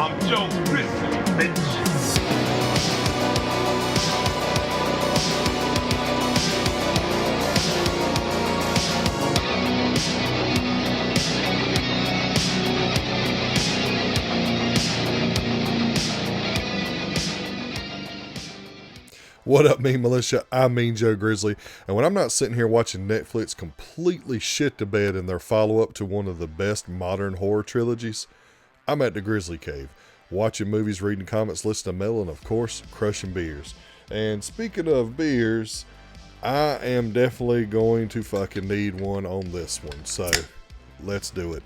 I'm Joe Grizzly, bitch. What up, Militia? I mean Joe Grizzly. And when I'm not sitting here watching Netflix completely shit to bed in their follow-up to one of the best modern horror trilogies, I'm at the Grizzly Cave, watching movies, reading comics, listening to metal, and of course, crushing beers. And speaking of beers, I am definitely going to fucking need one on this one. So, let's do it.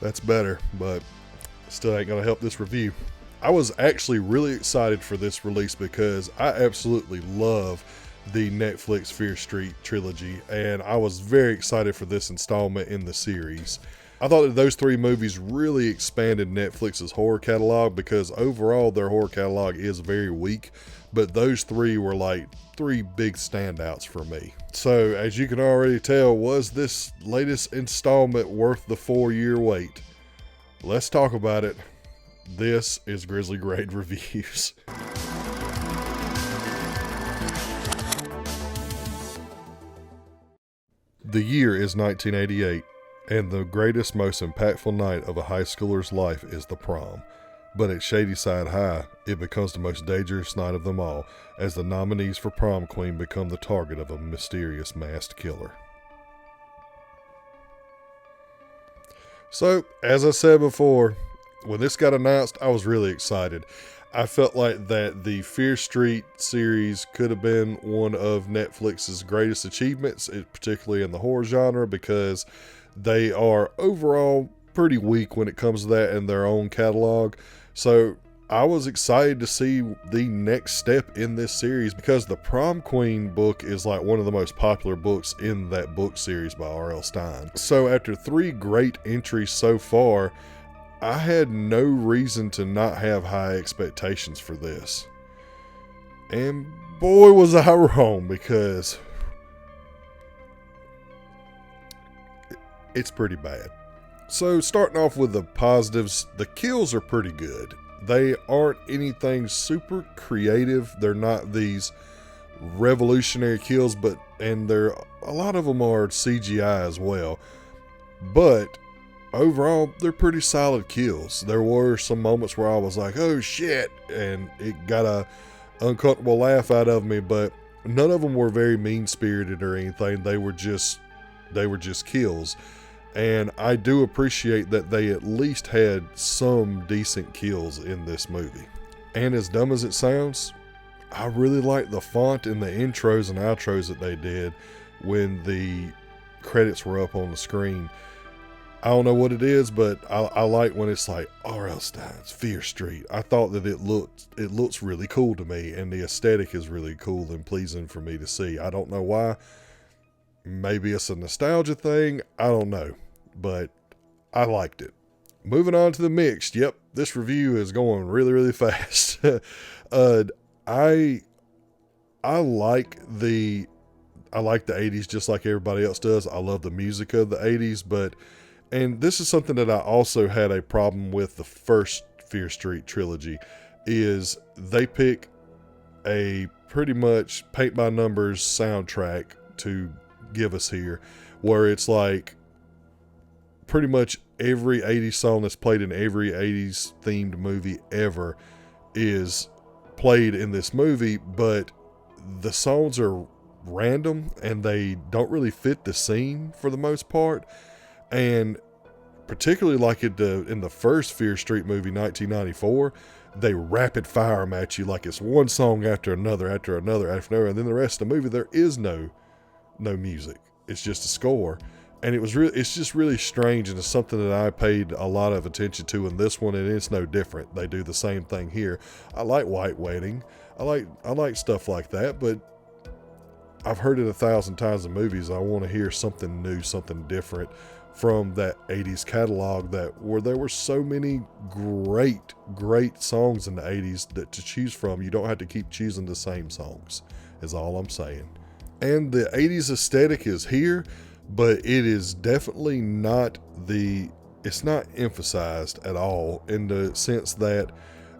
That's better, but still ain't gonna help this review. I was actually really excited for this release because I absolutely love the Netflix Fear Street trilogy, and I was very excited for this installment in the series. I thought that those three movies really expanded Netflix's horror catalog because overall their horror catalog is very weak, but those three were like three big standouts for me. So as you can already tell, was this latest installment worth the 4-year wait? Let's talk about it. This is Grizzly Grade Reviews. The year is 1988, and the greatest, most impactful night of a high schooler's life is the prom. But at Shadyside High, it becomes the most dangerous night of them all, as the nominees for Prom Queen become the target of a mysterious masked killer. So, as I said before, when this got announced, I was really excited. I felt like that the Fear Street series could have been one of Netflix's greatest achievements, particularly in the horror genre, because they are overall pretty weak when it comes to that in their own catalog. So I was excited to see the next step in this series because the Prom Queen book is like one of the most popular books in that book series by R.L. Stine. So after 3 great entries so far, I had no reason to not have high expectations for this. And boy was I wrong, because it's pretty bad. So starting off with the positives, the kills are pretty good. They aren't anything super creative. They're not these revolutionary kills, and a lot of them are CGI as well. But overall, they're pretty solid kills. There were some moments where I was like, oh shit, and it got a uncomfortable laugh out of me, but none of them were very mean-spirited or anything. They were just kills. And I do appreciate that they at least had some decent kills in this movie. And as dumb as it sounds, I really like the font in the intros and outros that they did when the credits were up on the screen. I don't know what it is, but I like when it's like R.L. Stine's Fear Street. I thought that it looks really cool to me, and the aesthetic is really cool and pleasing for me to see. I don't know why. Maybe it's a nostalgia thing. I don't know, but I liked it. Moving on to the mixed. Yep, this review is going really, really fast. I like the 80s just like everybody else does. I love the music of the 80s, and this is something that I also had a problem with the first Fear Street trilogy, is they pick a pretty much paint by numbers soundtrack to give us here, where it's like pretty much every 80s song that's played in every 80s themed movie ever is played in this movie, but the songs are random and they don't really fit the scene for the most part. And particularly like in the first Fear Street movie, 1994, they rapid fire them at you like it's one song after another, and then the rest of the movie there is no music. It's just a score. And it's just really strange, and it's something that I paid a lot of attention to in this one, and it's no different. They do the same thing here. I like White Wedding. I like stuff like that, but I've heard it 1,000 times in movies. I want to hear something new, something different from that 80s catalog where there were so many great songs in the 80s that to choose from. You don't have to keep choosing the same songs, is all I'm saying. And the 80s aesthetic is here, but it is definitely not it's not emphasized at all, in the sense that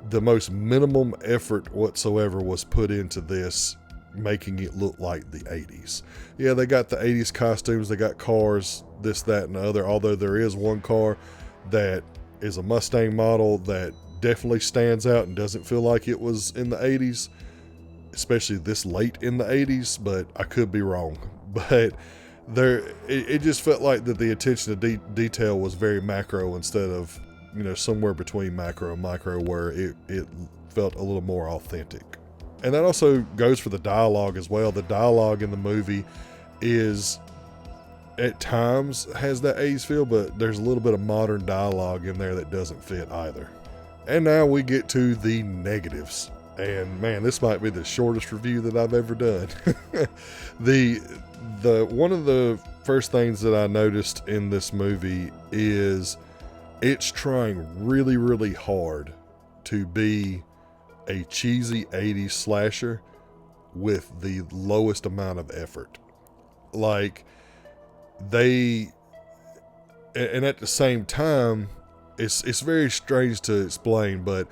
the most minimum effort whatsoever was put into this, making it look like the 80s. Yeah, they got the 80s costumes, they got cars, this, that, and the other, although there is one car that is a Mustang model that definitely stands out and doesn't feel like it was in the 80s, especially this late in the 80s, but I could be wrong. But it just felt like that the attention to detail was very macro instead of, somewhere between macro and micro, where it felt a little more authentic. And that also goes for the dialogue as well. The dialogue in the movie is, at times, has that 80s feel, but there's a little bit of modern dialogue in there that doesn't fit either. And now we get to the negatives. And man, this might be the shortest review that I've ever done. The one of the first things that I noticed in this movie is it's trying really, really hard to be a cheesy 80s slasher with the lowest amount of effort. Like, and at the same time, it's very strange to explain, but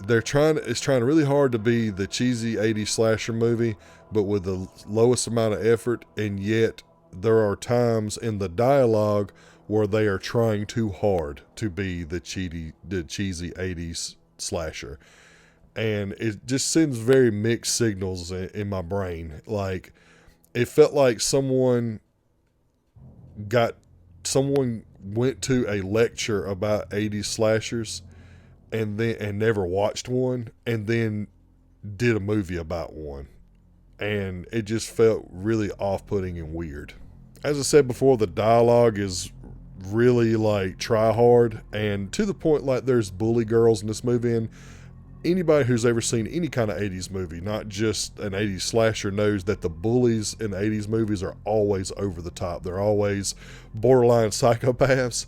it's trying really hard to be the cheesy 80s slasher movie, but with the lowest amount of effort, and yet there are times in the dialogue where they are trying too hard to be the cheesy 80s slasher. And it just sends very mixed signals in my brain. Like, it felt like someone went to a lecture about 80s slashers and never watched one, and then did a movie about one. And it just felt really off-putting and weird. As I said before, the dialogue is really like try hard, and to the point like there's bully girls in this movie, and anybody who's ever seen any kind of 80s movie, not just an 80s slasher, knows that the bullies in 80s movies are always over the top. They're always borderline psychopaths.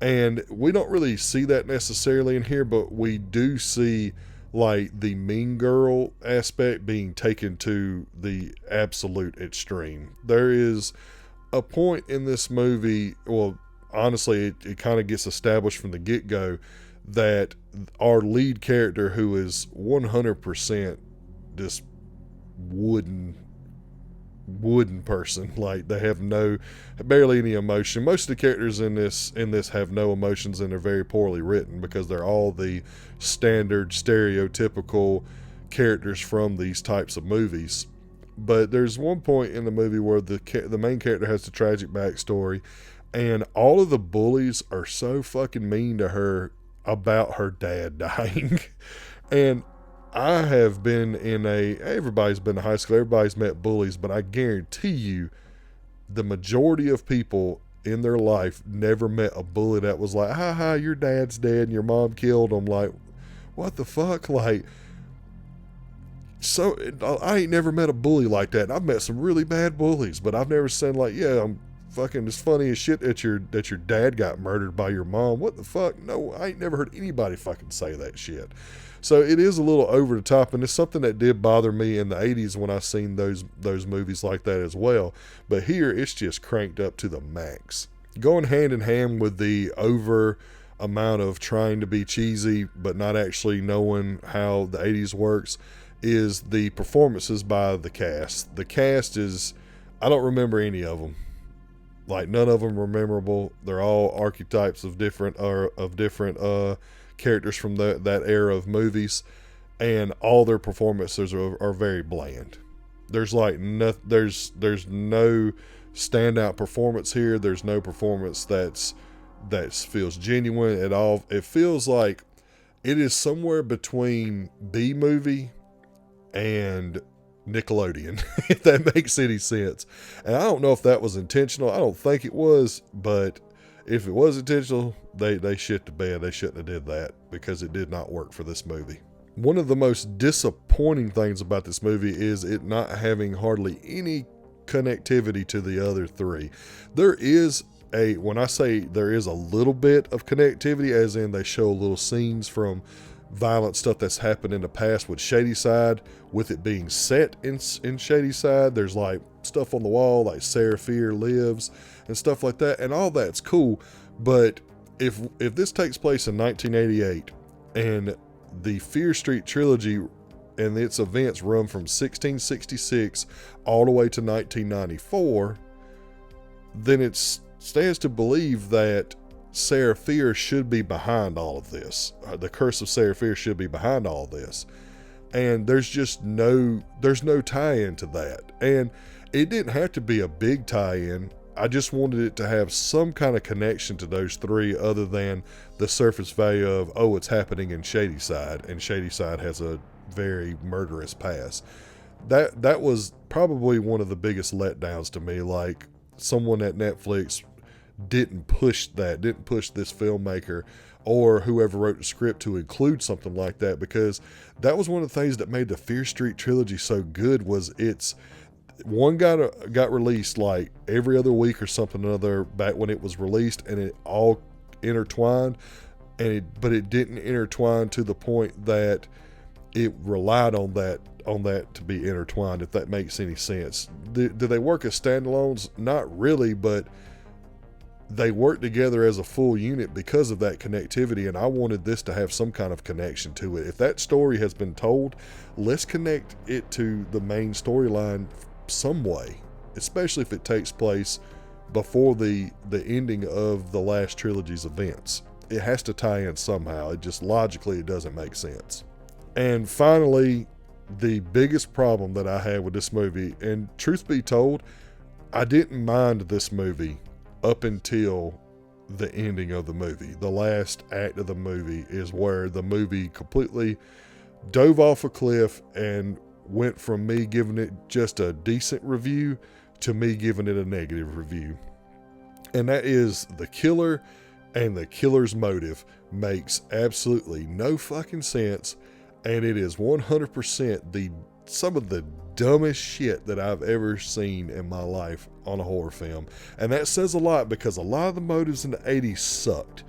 And we don't really see that necessarily in here, but we do see like the mean girl aspect being taken to the absolute extreme. There is a point in this movie, well, honestly, it kind of gets established from the get-go that our lead character, who is 100% this wooden person, like they have barely any emotion. Most of the characters in this have no emotions, and they're very poorly written because they're all the standard stereotypical characters from these types of movies. But there's one point in the movie where the main character has a tragic backstory, and all of the bullies are so fucking mean to her about her dad dying. And I have been everybody's been to high school, everybody's met bullies, but I guarantee you the majority of people in their life never met a bully that was like, ha, your dad's dead and your mom killed him. Like, what the fuck? Like, so I ain't never met a bully like that. I've met some really bad bullies, but I've never said like, yeah, I'm fucking as funny as shit that your dad got murdered by your mom. What the fuck? No, I ain't never heard anybody fucking say that shit. So it is a little over the top, and it's something that did bother me in the 80s when I seen those movies like that as well. But here it's just cranked up to the max. Going hand in hand with the over amount of trying to be cheesy but not actually knowing how the 80s works is the performances by the cast. The cast is, I don't remember any of them. Like, none of them are memorable. They're all archetypes of different characters from that era of movies, and all their performances are very bland. There's like there's no standout performance here. There's no performance that feels genuine at all. It feels like it is somewhere between B movie and Nickelodeon, if that makes any sense. And I don't know if that was intentional. I don't think it was, but if it was intentional, they shit the bed. They shouldn't have did that, because it did not work for this movie. One of the most disappointing things about this movie is it not having hardly any connectivity to the other three. When I say there is a little bit of connectivity, as in they show little scenes from violent stuff that's happened in the past with Shadyside, with it being set in Shadyside. There's like stuff on the wall like Sarah Fear lives and stuff like that, and all that's cool. But if this takes place in 1988 and the Fear Street trilogy and its events run from 1666 all the way to 1994, then it stands to believe that Sarah Fear should be behind all of this. The Curse of Sarah Fear should be behind all of this. And there's just no tie-in to that. And it didn't have to be a big tie-in. I just wanted it to have some kind of connection to those three other than the surface value of, oh, it's happening in Shadyside, and Shadyside has a very murderous past. That was probably one of the biggest letdowns to me. Like, someone at Netflix didn't push this filmmaker or whoever wrote the script to include something like that, because that was one of the things that made the Fear Street trilogy so good. Was it's one got released like every other week or something or another back when it was released, and it all intertwined, but it didn't intertwine to the point that it relied on that to be intertwined, if that makes any sense. Do they work as standalones? Not really, but they work together as a full unit because of that connectivity, and I wanted this to have some kind of connection to it. If that story has been told, let's connect it to the main storyline some way, especially if it takes place before the ending of the last trilogy's events. It has to tie in somehow. It just logically, it doesn't make sense. And finally, the biggest problem that I had with this movie, and truth be told, I didn't mind this movie up until the ending of the movie. The last act of the movie is where the movie completely dove off a cliff and went from me giving it just a decent review to me giving it a negative review. And that is the killer, and the killer's motive makes absolutely no fucking sense, and it is 100% some of the dumbest shit that I've ever seen in my life on a horror film. And that says a lot, because a lot of the motives in the 80s sucked,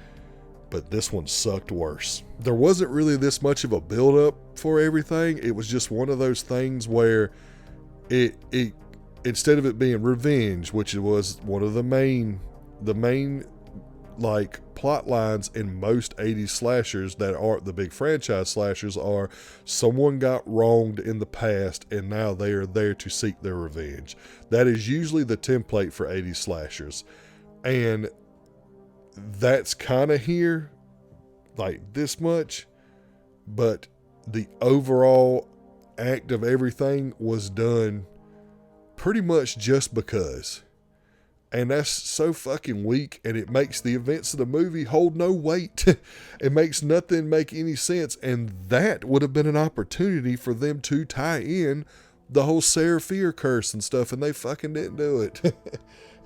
but this one sucked worse. There wasn't really this much of a build-up for everything. It was just one of those things where it instead of it being revenge, which was one of the main like plot lines in most 80s slashers that aren't the big franchise slashers, are someone got wronged in the past and now they are there to seek their revenge. That is usually the template for 80s slashers, and that's kind of here like this much, but the overall act of everything was done pretty much just because. And that's so fucking weak, and it makes the events of the movie hold no weight. It makes nothing make any sense, and that would have been an opportunity for them to tie in the whole Sarah Fear curse and stuff, and they fucking didn't do it.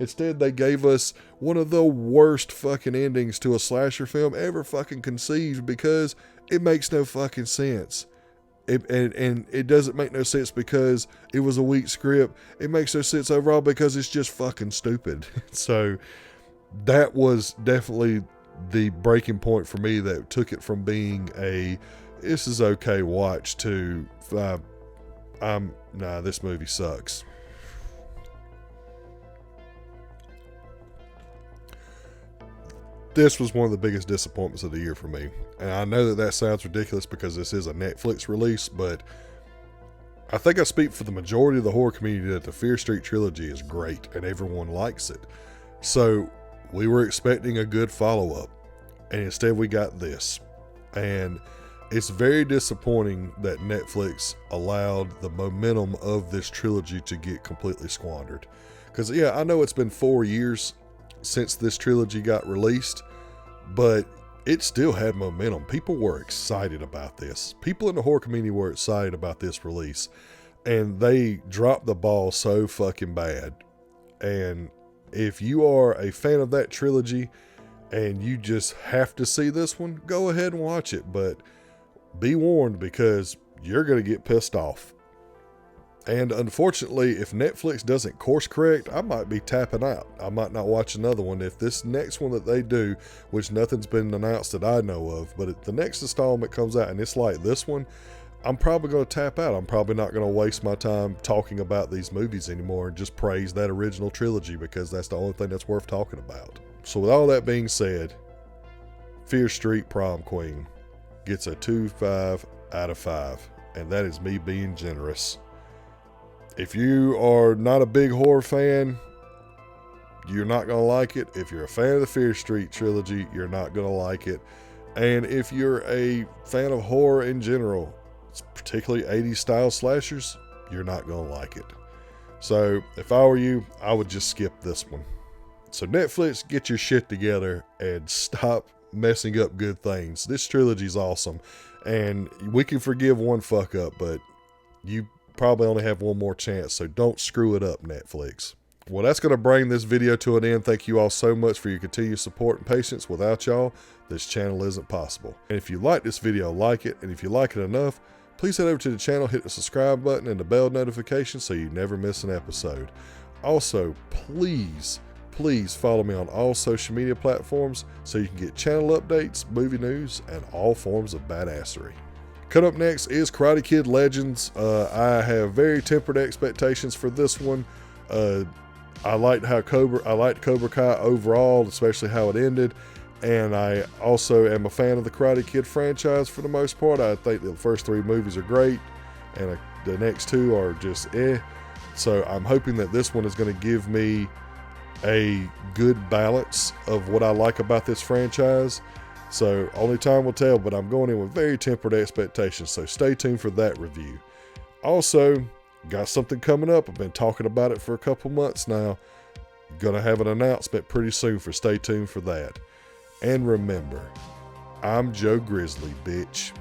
Instead, they gave us one of the worst fucking endings to a slasher film ever fucking conceived, because it makes no fucking sense. And it doesn't make no sense because it was a weak script. It makes no sense overall because it's just fucking stupid. So that was definitely the breaking point for me that took it from being a this is okay watch to this movie sucks. This was one of the biggest disappointments of the year for me. And I know that sounds ridiculous because this is a Netflix release, but I think I speak for the majority of the horror community that the Fear Street trilogy is great and everyone likes it. So we were expecting a good follow-up, and instead we got this. And it's very disappointing that Netflix allowed the momentum of this trilogy to get completely squandered. Because, yeah, I know it's been 4 years since this trilogy got released, but it still had momentum. People were excited about this. People in the horror community were excited about this release, and they dropped the ball so fucking bad. And if you are a fan of that trilogy and you just have to see this one, go ahead and watch it, but be warned, because you're going to get pissed off. And unfortunately, if Netflix doesn't course correct, I might be tapping out. I might not watch another one. If this next one that they do, which nothing's been announced that I know of, but if the next installment comes out and it's like this one, I'm probably going to tap out. I'm probably not going to waste my time talking about these movies anymore and just praise that original trilogy, because that's the only thing that's worth talking about. So with all that being said, Fear Street Prom Queen gets a 2.5 out of 5. And that is me being generous. If you are not a big horror fan, you're not going to like it. If you're a fan of the Fear Street trilogy, you're not going to like it. And if you're a fan of horror in general, particularly 80s style slashers, you're not going to like it. So if I were you, I would just skip this one. So Netflix, get your shit together and stop messing up good things. This trilogy is awesome. And we can forgive one fuck up, but you probably only have one more chance, so don't screw it up, Netflix. Well, that's going to bring this video to an end. Thank you all so much for your continued support and patience. Without y'all, this channel isn't possible. And if you like this video, like it. And if you like it enough, please head over to the channel, hit the subscribe button and the bell notification so you never miss an episode. Also, please follow me on all social media platforms so you can get channel updates, movie news, and all forms of badassery. Coming up next is Karate Kid Legends. I have very tempered expectations for this one. I liked Cobra Kai overall, especially how it ended. And I also am a fan of the Karate Kid franchise for the most part. I think the first 3 movies are great, and the next 2 are just eh. So I'm hoping that this one is going to give me a good balance of what I like about this franchise. So only time will tell, but I'm going in with very tempered expectations, so stay tuned for that review. Also, got something coming up. I've been talking about it for a couple months now. Gonna have an announcement pretty soon, for stay tuned for that. And remember, I'm Joe Grizzly, bitch.